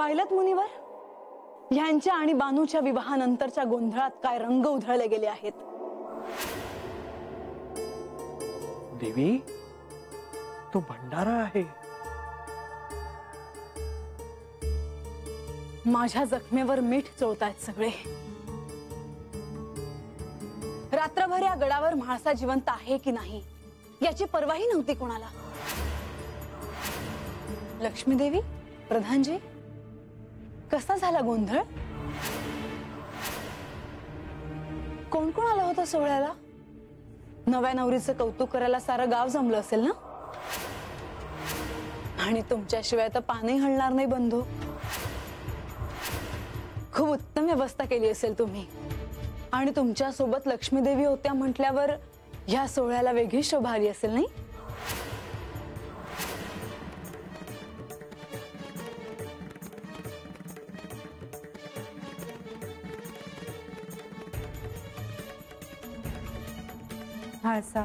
पाहिलत मुनिवर, ह्यांच्या आणि बानूच्या विवाहानंतरच्या गोंधळात काय रंग उधळले गेले आहेत। देवी, तो भंडारा आहे। माझ्या जखमेवर मीठ चोळतायत सगळे। रात्रभर या गडावर म्हाळसा जिवंत आहे की नाही याची पर्वाही नव्हती कोणाला। लक्ष्मी देवी, प्रधानजी, कसा झाला गोंधळ? कोण कोण आलं होतं सोहळ्याला? नव्या नवरीचं कौतुक करायला सारं गाव जमलं असेल ना? आणि तुमच्याशिवाय तर पानही हलणार नाही बंधू। खूप उत्तम व्यवस्था केली असेल तुम्ही। आणि तुमच्या सोबत लक्ष्मी देवी होत्या म्हटल्यावर ह्या सोहळ्याला वेगळी शोभा आली असेल नाही? म्हाळसा,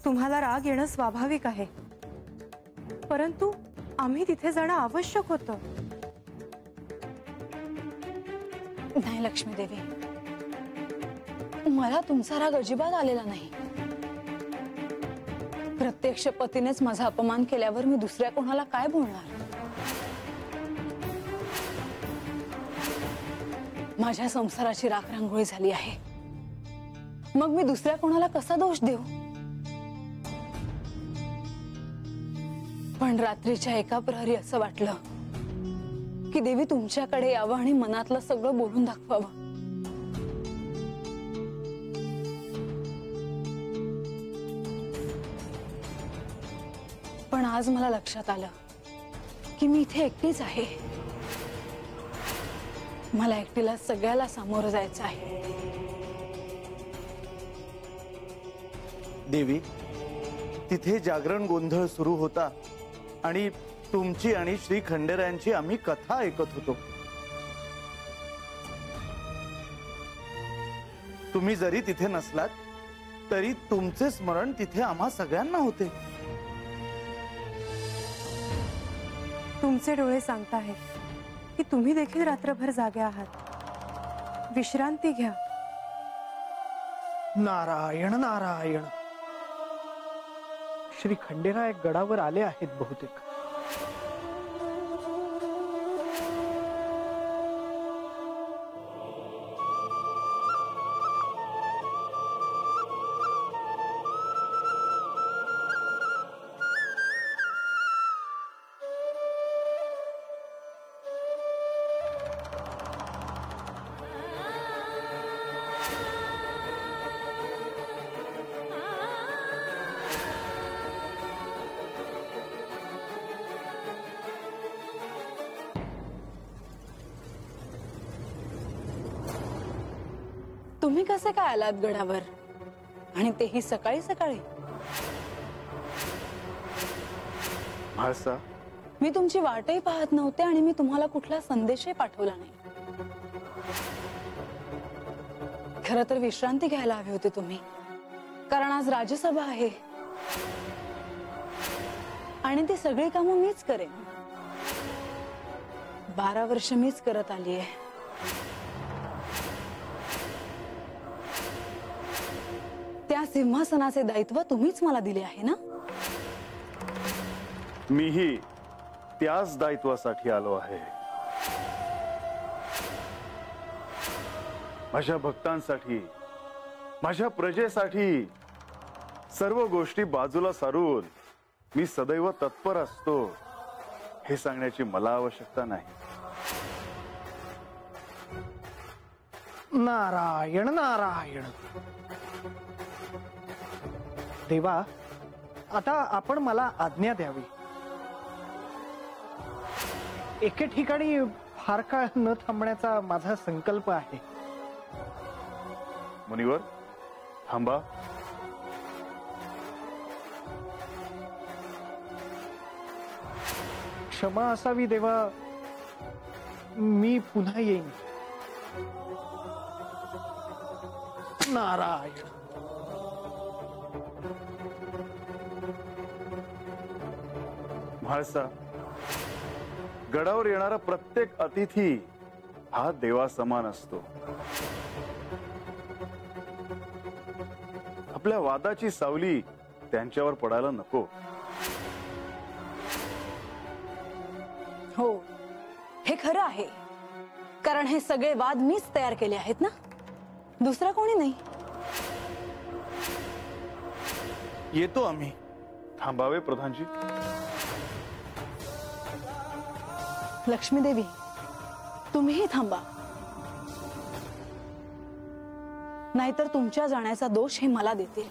तुम्हाला राग येणं स्वाभाविक आहे, परंतु आम्ही तिथे जाणं आवश्यक होतं। नाही लक्ष्मी देवी, मला तुमचा राग अजिबात आलेला नाही। प्रत्यक्ष पतीनेच माझा अपमान केल्यावर मी दुसऱ्या कोणाला काय बोलणार? माझ्या संसाराची राखरांगोळी झाली आहे, मग मी दुसऱ्या कोणाला कसा दोष देऊ? पण रात्रीच्या एका प्रहरी असं वाटलं की देवी तुमच्याकडे यावं आणि मनातलं सगळं बोलून दाखवावं। पण आज मला लक्षात आलं की मी इथे एकटीच आहे। मला एकटीला सगळ्याला सामोरं जायचं आहे। देवी, तिथे जागरण गोंधळ सुरू होता आणि तुमची आणि श्री खंडेरायांची आम्ही कथा ऐकत होतो। तुम्ही जरी तिथे नसलात तरी तुमचे स्मरण तिथे आम्हा सगळ्यांना होते। तुमचे डोळे सांगताहेत की तुम्ही देखील रात्रभर जागे आहात। विश्रांती घ्या। नारायण नारायण। श्री खंडेराय गडावर आले आहेत बहुतेक। तुम्ही कसे काय आलात गडावर, आणि तेही सकाळी सकाळी? म्हाळसा, मी तुमची वाटही पाहत नव्हते आणि मी तुम्हाला कुठला संदेशही पाठवला नाही। खरं तर विश्रांती घ्यायला हवी होती तुम्ही, कारण आज राज्यसभा आहे आणि ती सगळी कामं मीच करेन। 12 वर्ष मीच करत आली आहे। त्या सिंहासनाचे दायित्व तुम्हीच मला दिले आहे ना? मीही त्याच दायित्वासाठी आलो आहे। माझ्या भक्तांसाठी, माझ्या प्रजेसाठी सर्व गोष्टी बाजूला सारून मी सदैव तत्पर असतो हे सांगण्याची मला आवश्यकता नाही। नारायण नारायण। देवा, आता आपण मला आज्ञा द्यावी। एके ठिकाणी फार काळ न थांबण्याचा माझा संकल्प आहे। मुनिवर, थांबा। क्षमा असावी देवा, मी पुन्हा येईन। नारायण। म्हाळसा, गडावर येणारा प्रत्येक अतिथी हा देवा समान असतो. आपल्या वादाची सावली त्यांच्यावर पडायला नको. हो, हे खरं आहे. कारण हे सगळे वाद मीच तयार केले आहेत ना, दुसरा कोणी नाही. येतो आम्ही. थांबावे प्रधानजी. लक्ष्मी देवी, तुम्हीही थांबा, नाहीतर तुमच्या जाण्याचा दोष हे मला देतील.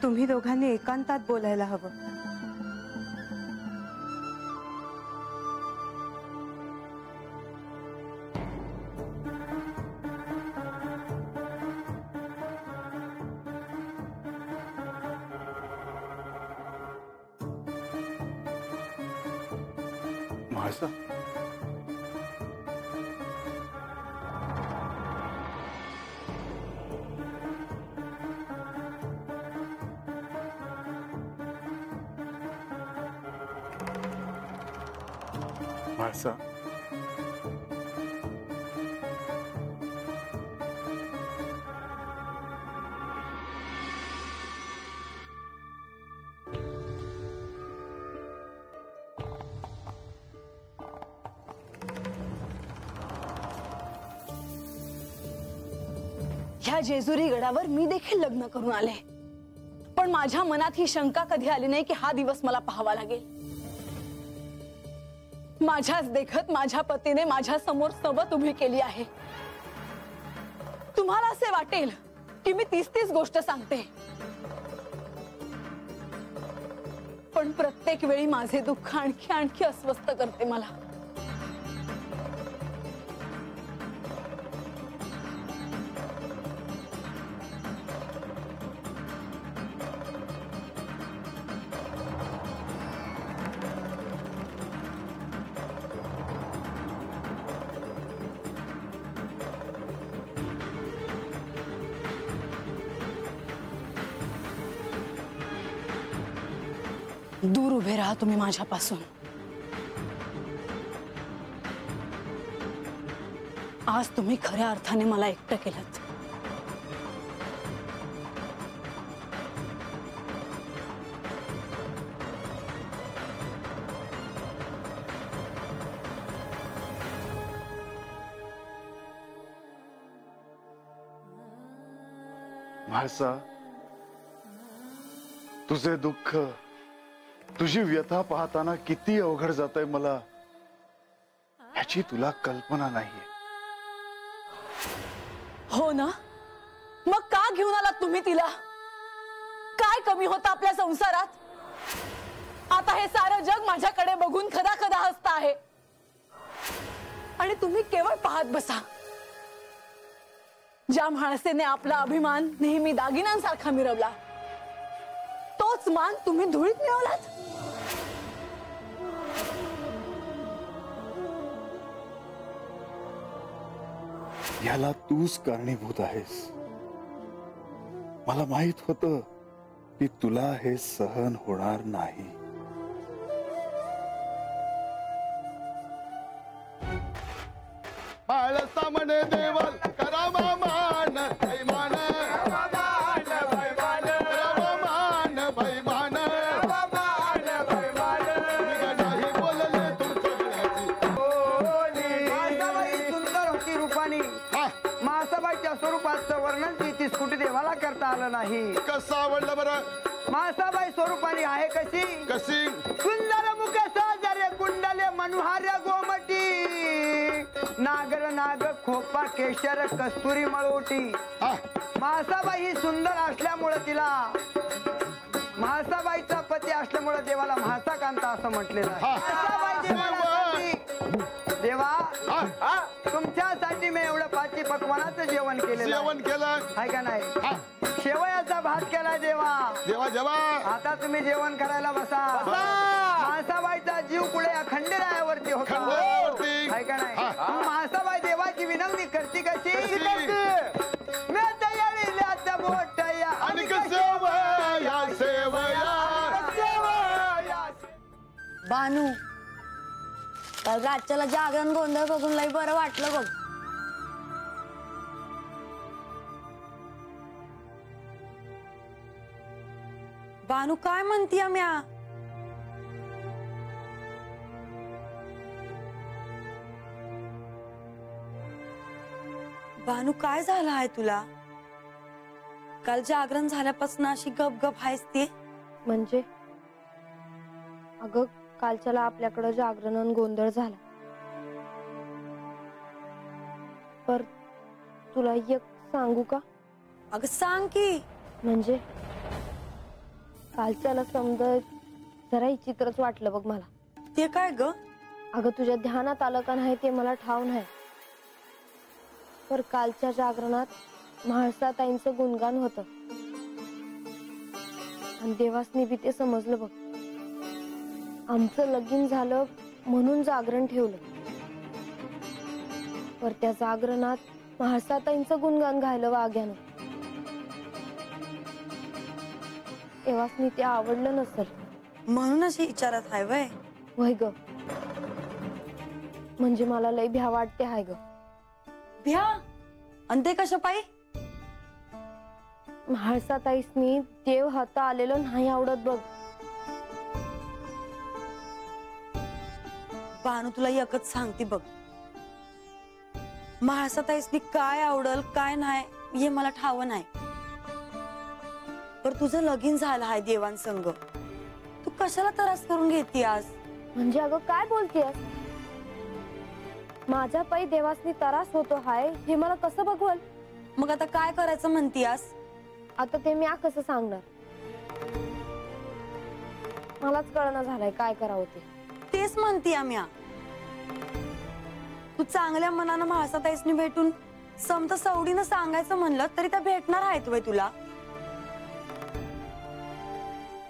तुम्ही दोघांनी एकांतात बोलायला हवं. म्हाळसा, म्हाळसा, ह्या जेजुरी गडावर मी देखील लग्न करून आले, पण माझ्या मनात ही शंका कधी आली नाही की हा दिवस मला पाहावा लागेल. माझ्याच देखत माझ्या पतीने माझ्या समोर सवत उभी केली आहे. तुम्हाला असे वाटेल की मी तीच गोष्ट सांगते, पण प्रत्येक वेळी माझे दुःख आणखी आणखी अस्वस्थ करते मला. दूर उभे राहा तुम्ही माझ्यापासून. आज तुम्ही खऱ्या अर्थाने मला एकटं केलंत. म्हाळसा, तुझे दुःख, तुझी व्यथा पाहताना किती अवघड जातंय मला, ह्याची तुला कल्पना नाहीये. हो ना, मग का घेऊन आलात तुम्ही तिला? काय कमी होतं आपल्या संसारात? आता हे सारं जग माझ्याकडे बघून खदा खदा हसत आहे आणि तुम्ही केवळ पाहत बसा. ज्या म्हाळसेने आपला अभिमान नेहमी दागिन्यांसारखा मिरवला, तोच मान तुम्ही धुळीत मिळवलात. याला तूच कारणीभूत आहेस. मला माहित होतं की तुला हे सहन होणार नाही. म्हाळसा म्हणे देवाल करावा मान बैमान, स्वरूपाचं वर्णन ती स्कुटी देवाला करता आलं नाही. कसं आवडलं बरं? मासाबाई स्वरूपाने आहे कशी? कशी? सुंदर मुख साजरे कुंडले मनोहार्य गोमटी, नागर नाग खोपा केशर कस्तुरी मळवटी. मासाबाई ही सुंदर असल्यामुळे तिला, म्हाळसाबाईचा पती असल्यामुळे देवाला म्हाळसा कांता असं म्हटलेलं आहे. देवा, तुमच्यासाठी मी एवढं पाची पकवानाचं जेवण केलं. जेवण केलं आहे का नाही? शेवयाचा भात केला देवा. देवा जेवा. आता तुम्ही जेवण करायला बसा. म्हाळसाबाईचा जीव पुढे या खंडेरायावरती होता. आहे का नाही? म्हाळसाबाई देवाची विनंती करते कशी? आणि कसं भानू, काल रातच्याला जागरण गोंधळ बघून लई बरं वाटलं बघ. भानू काय म्हणतीय म्या? भानू काय झालं आहे तुला? काल जागरण झाल्यापासून अशी गपगप आहेस ती? म्हणजे अगं कालच्याला आपल्याकडं जागरण आणि गोंधळ झाला. पर तुला एक सांगू का? अगं सांग की. म्हणजे कालच्याला समजा जरा विचित्रच वाटलं बघ मला. ते काय ग? अगं तुझ्या ध्यानात आलं का नाही ते मला ठाव नाही, पर कालच्या जागरणात म्हाळसाताईंचं गुणगान होतं आणि देवासनी बी ते समजलं बघ. आमचं लगीन झालं म्हणून जागरण ठेवलं, पर त्या जागरणात म्हाळसाताईंचं गुणगान गायलं वाग्यानं. देवासनी ते आवडलं नसल म्हणून अशी विचारत आहे वय? वय ग, म्हणजे मला लई भ्या वाटते हाय ग. भ्या? आणि ते कशा पायी? म्हाळसाताईसनी देव हाता आलेलं नाही आवडत बघ. भानू तुला एकच सांगते बघ, म्हाळसाताईसनी काय आवडल काय नाही हे मला ठाव नाही, पर तुझं लगीन झालं आहे देवांसंग. तू कशाला त्रास करून घेती आज? म्हणजे अगं काय बोलतेस? माझ्या पायी देवासनी त्रास होतो हाय हे मला कसं बघवल? मग आता काय करायचं म्हणती आज? आता ते मी कसं सांगणार? मलाच कळना झालंय काय करावं ते. तेच म्हणती आम्ही. तू चांगल्या मनानं म्हाळसाताईसनी भेटून समत सवडीनं सांगायचं म्हणलं तरी त्या भेटणार आहेत वय तुला?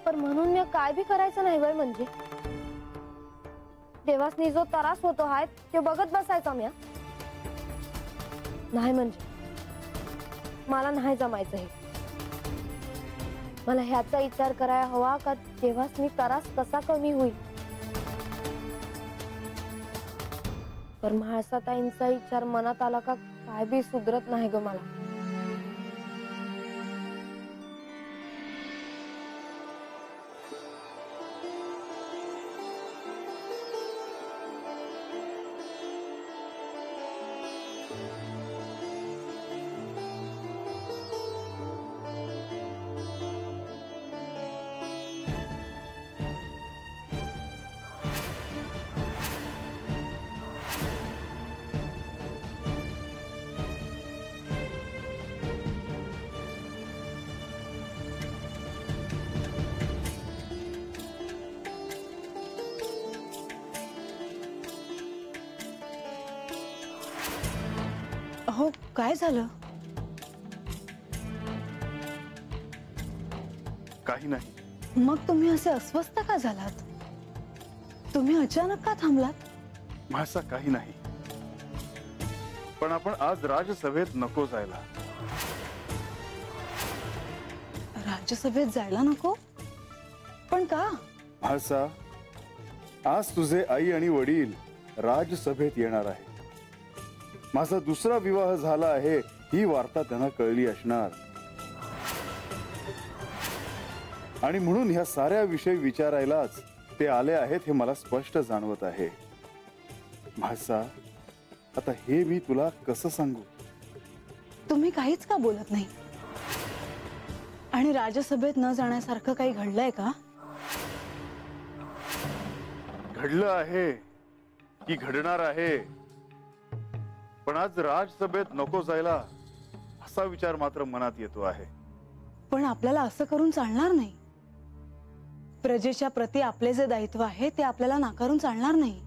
पण म्हणून मी काय बी करायचं नाही वय? म्हणजे देवासनी जो त्रास होतो हाय ते बघत बसायचा म्या? नाही म्हणजे मला नाही जमायचं हे. मला ह्याचा विचार करायला हवा का देवासनी त्रास कसा कमी होईल. पण म्हाळसाताईंचा विचार मनात आला का काय बी सुधरत नाही ग मला. अहो काय झालं? काही नाही. मग तुम्ही असे अस्वस्थ का झालात? तुम्ही अचानक का थांबलात? माझा काही नाही, पण आपण आज राजसभेत नको जायला. राज्यसभेत जायला नको? पण का? म्हाळसा, आज तुझे आई आणि वडील राजसभेत येणार आहे. माझा दुसरा विवाह झाला आहे ही वार्ता त्यांना कळली असणार, आणि म्हणून ह्या साऱ्या विषयी विचारायलाच ते आले आहेत हे मला स्पष्ट जाणवत आहे. म्हाळसा, आता हे मी तुला कसं सांगू? तुम्ही काहीच का बोलत नाही? आणि राज्यसभेत न जाण्यासारखं काही घडलंय का? घडलं आहे की घडणार आहे, पण आज राजसभेत नको जायला असा विचार मात्र मनात येतो आहे. पण आपल्याला असं करून चालणार नाही. प्रजेच्या प्रती आपले जे दायित्व आहे ते आपल्याला नाकारून चालणार नाही.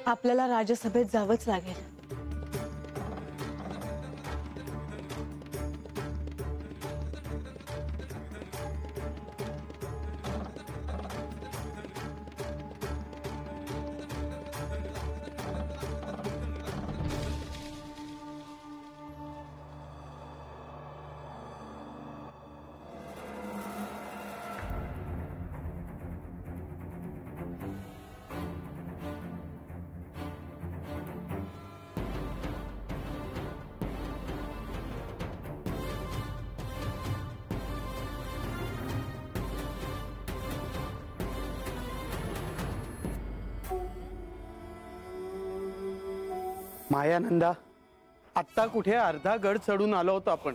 आपल्याला राज्यसभेत जावंच लागेल. मायानंदा, आत्ता कुठे अर्धा गड चढून आलो होतो आपण.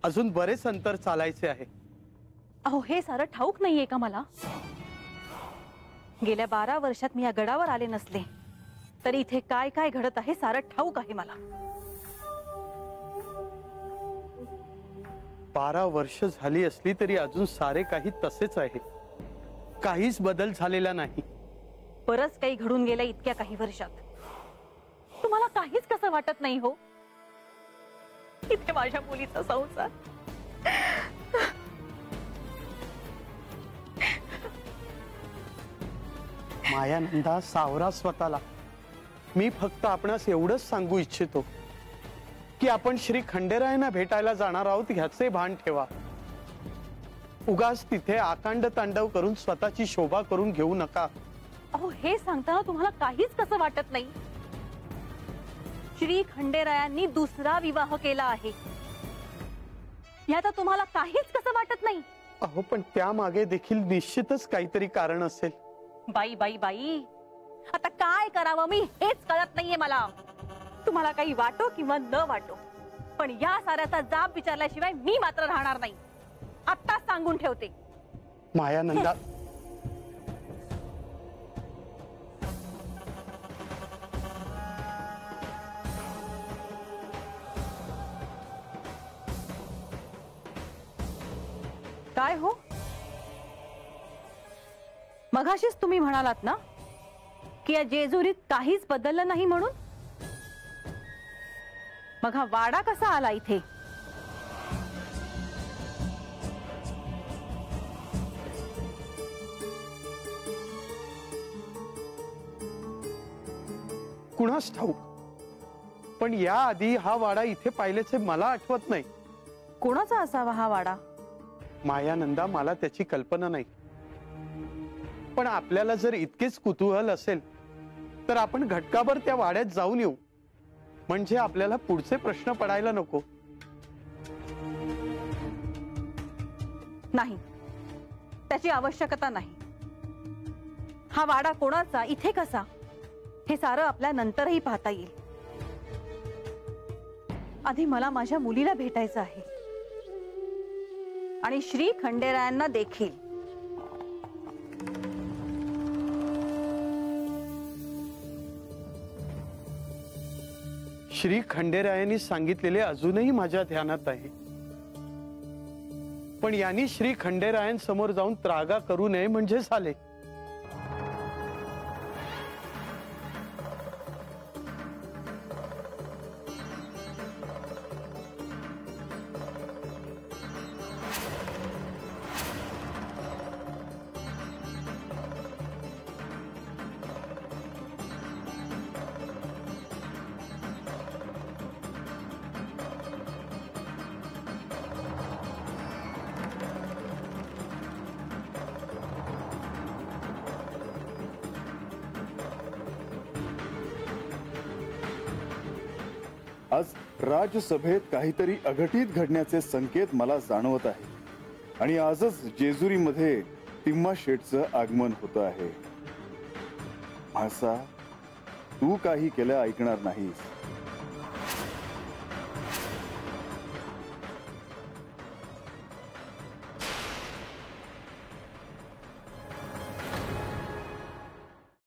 अजून बरेच अंतर चालायचे आहे. अहो, हे सारं ठाऊक नाहीये का मला? गेल्या 12 वर्षात मी या गडावर आले नसले तरी इथे काय काय घडत आहे सारं ठाऊक आहे मला. 12 वर्ष झाली असली तरी अजून सारे काही तसेच आहे. काहीच बदल झालेला नाही. बरंच काही घडून गेलं इतक्या काही वर्षात. तुम्हाला काहीच कसं वाटत नाही हो? इथे माझ्या मुलीचा संसार. मायानंदा, सावरा स्वतःला. मी फक्त आपणास एवढंच सांगू इच्छितो की आपण श्री खंडेरायांना भेटायला जाणार आहोत ह्याचे भान ठेवा. उगाच तिथे आकांड तांडव करून स्वतःची शोभा करून घेऊ नका. अहो, हे सांगताना तुम्हाला काहीच कसं वाटत नाही? श्री खंडेरायांनी दुसरा विवाह केला आहे यात तुम्हाला काहीच कसं वाटत नाही? अहो, पण त्यामागे देखील निश्चितच काहीतरी कारण असेल. बाई बाई बाई, आता काय करावं मी हेच कळत नाहीये मला. तुम्हाला काही वाटो किंवा न वाटो, पण या साऱ्याचा जाब विचारल्याशिवाय मी मात्र राहणार नाही. आत्ताच सांगून ठेवते. मायानंदा, काय हो, मघाशीच तुम्ही म्हणालात ना की या जेजुरीत काहीच बदललं नाही म्हणून? मग हा वाडा कसा आला इथे? कुणास ठाऊक, पण याआधी हा वाडा इथे पाहिल्याचे मला आठवत नाही. कोणाचा असावा हा वाडा? मायानंदा, मला त्याची कल्पना नाही. पण आपल्याला जर इतकेच कुतूहल असेल तर आपण घटकाभर त्या वाड्यात जाऊन येऊ, म्हणजे आपल्याला पुढचे प्रश्न पडायला नको. नाही, त्याची आवश्यकता नाही. हा वाडा कोणाचा, इथे कसा, हे सारं आपल्या नंतरही पाहता येईल. आधी मला माझ्या मुलीला भेटायचं आहे आणि श्री खंडेरायांना देखील. श्री खंडेरायांनी सांगितलेले अजूनही माझ्या ध्यानात आहे. पण यांनी श्री खंडेरायांसमोर जाऊन त्रागा करू नये म्हणजे झाले. आज राजसभेत काहीतरी अघटित घडण्याचे संकेत मला जाणवत आहे आणि आजच जेजुरीमध्ये तिम्मा शेठचं आगमन होतं आहे. म्हाळसा, तू काही केलं ऐकणार नाहीस.